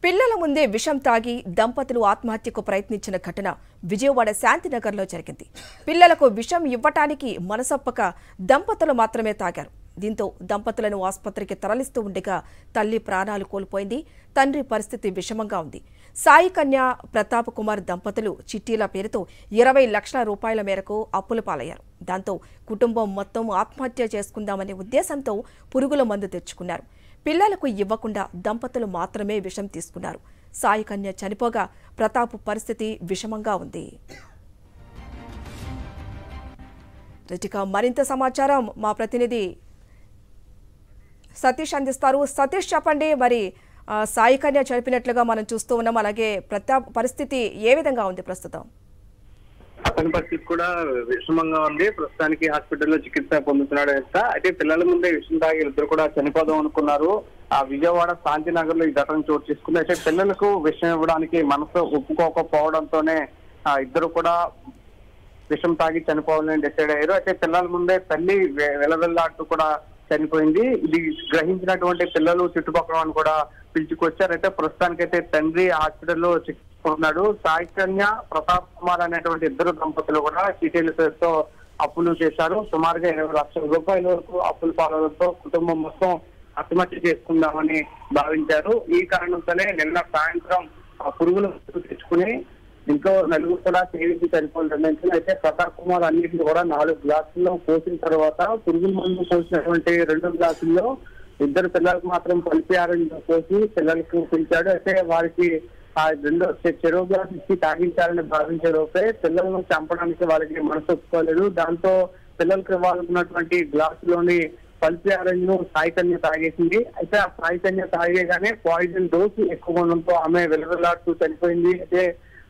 పిల్లల ముందే విషం తాగి దంపతులు ఆత్మహత్యకు ప్రయత్నించిన ఘటన విజయవాడ శాంతినగర్లో జరిగింది. పిల్లలకు విషం ఇవ్వటానికి మనసొప్పక దంపతులు మాత్రమే తాగారు. దీంతో దంపతులను ఆసుపత్రికి తరలిస్తూ ఉండగా తల్లి ప్రాణాలు కోల్పోయింది. తండ్రి పరిస్థితి విషమంగా ఉంది. సాయి కన్య ప్రతాప్ కుమార్ దంపతులు చిట్టీల పేరుతో 20 లక్షల రూపాయల మేరకు అప్పుల పాలయ్యారు. దాంతో కుటుంబం మొత్తం ఆత్మహత్య చేసుకుందామనే ఉద్దేశంతో పురుగుల మందు తెచ్చుకున్నారు. పిల్లలకు ఇవ్వకుండా దంపతులు మాత్రమే విషం తీసుకున్నారు. సాయి కన్య చనిపోగా ప్రతాప్ పరిస్థితి విషమంగా ఉంది. మరింత సమాచారం మా ప్రతినిధి సతీష్ అందిస్తారు. సతీష్, చెప్పండి, మరి సాయి కన్య చనిపోయినట్లుగా మనం చూస్తూ ఉన్నాం. అలాగే ప్రతాప్ పరిస్థితి ఏ విధంగా ఉంది ప్రస్తుతం? అతని పరిస్థితి కూడా విషమంగా ఉంది. ప్రస్తుతానికి హాస్పిటల్లో చికిత్స పొందుతున్నాడు. అయితే పిల్లల ముందే విషం తాగి ఇద్దరు కూడా చనిపోదాం అనుకున్నారు. విజయవాడ శాంతినగర్ లో ఈ ఘటన చోటు చేసుకుంది. అయితే పిల్లలకు విషం ఇవ్వడానికి మనసు ఒప్పుకోకపోవడంతోనే ఇద్దరు కూడా విషం తాగి చనిపోవాలని డిసైడ్ అయ్యారు. అయితే పిల్లల ముందే తల్లి వెలవెల్లాడుతూ కూడా చనిపోయింది. ఇది గ్రహించినటువంటి పిల్లలు చుట్టుపక్కల కూడా పిలుచుకొచ్చారు. అయితే ప్రస్తుతానికైతే తండ్రి హాస్పిటల్లో చికిత్సకున్నాడు. సాయి కన్య ప్రతాప్ కుమార్ అనేటువంటి ఇద్దరు దంపతులు కూడా చీటీల పేరుతో అప్పులు చేశారు. సుమారుగా 20 లక్షల రూపాయల వరకు అప్పులు పాలవడంతో కుటుంబం మొత్తం ఆత్మహత్య చేసుకుందామని భావించారు. ఈ కారణంతోనే నిన్న సాయంత్రం పురుగుల మందు తెచ్చుకుని ఇంట్లో నలుగురు కూడా సేవించి చనిపోయిన నిర్ణయించారు. అయితే ప్రతాప్ కుమార్ అన్నింటినీ కూడా 4 గ్లాసుల్లో పోసిన తర్వాత పురుగుల మందు పోసినటువంటి 2 గ్లాసుల్లో ఇద్దరు పిల్లలకు మాత్రం కలిపి పోసి పిల్లలకు పిలిచాడు. అయితే వారికి ఆ చెరువు గ్లాస్ ఇచ్చి తాగించాలని భావించే లోపే పిల్లలను చంపడానికి వారికి మనసు ఒప్పుకోలేదు. దాంతో పిల్లలకు ఇవ్వాలనుకున్నటువంటి గ్లాసులోని పల్పి ఆరెంజ్ ను సాయి కన్య తాగేసింది. అయితే ఆ సాయి కన్య తాగేగానే పాయిజన్ డోసు ఎక్కువ ఉండడంతో ఆమె వెలువెల్లాడుతూ చనిపోయింది. అయితే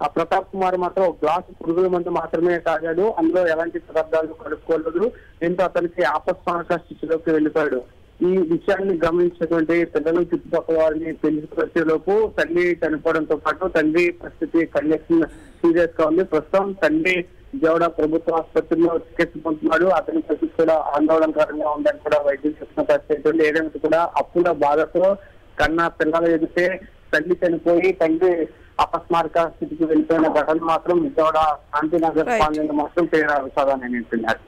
ఆ ప్రతాప్ కుమార్ మాత్రం ఒక గ్లాసు పురుగుల మందు మాత్రమే తాగాడు. అందులో ఎలాంటి పదార్థాలు కలుపుకోలేదు. దీంతో అతనికి అపస్మారక స్థితిలోకి వెళ్ళిపోయాడు. ఈ విషయాన్ని గమనించినటువంటి పిల్లలు చుట్టుపక్కల వారిని తెలిసిలోపు తల్లి చనిపోవడంతో పాటు తండ్రి పరిస్థితి కండిషన్ సీరియస్ గా ఉంది. ప్రస్తుతం తండ్రి విజయవాడ ప్రభుత్వ ఆసుపత్రిలో చికిత్స పొందుతున్నాడు. అతని పరిస్థితి కూడా ఆందోళనకరంగా ఉందని కూడా వైద్యులు చెప్తున్న పరిస్థితి. ఏదైనా కూడా అప్పుల బాధతో కన్నా పిల్లలు ఎదిగితే తల్లి చనిపోయి తండ్రి అపస్మారక స్థితికి వెళ్ళిపోయిన ఘటన మాత్రం విజయవాడ శాంతినగర్ పాలన మాత్రం తీవ్ర విషాదాన్ని నింపుతున్నారు.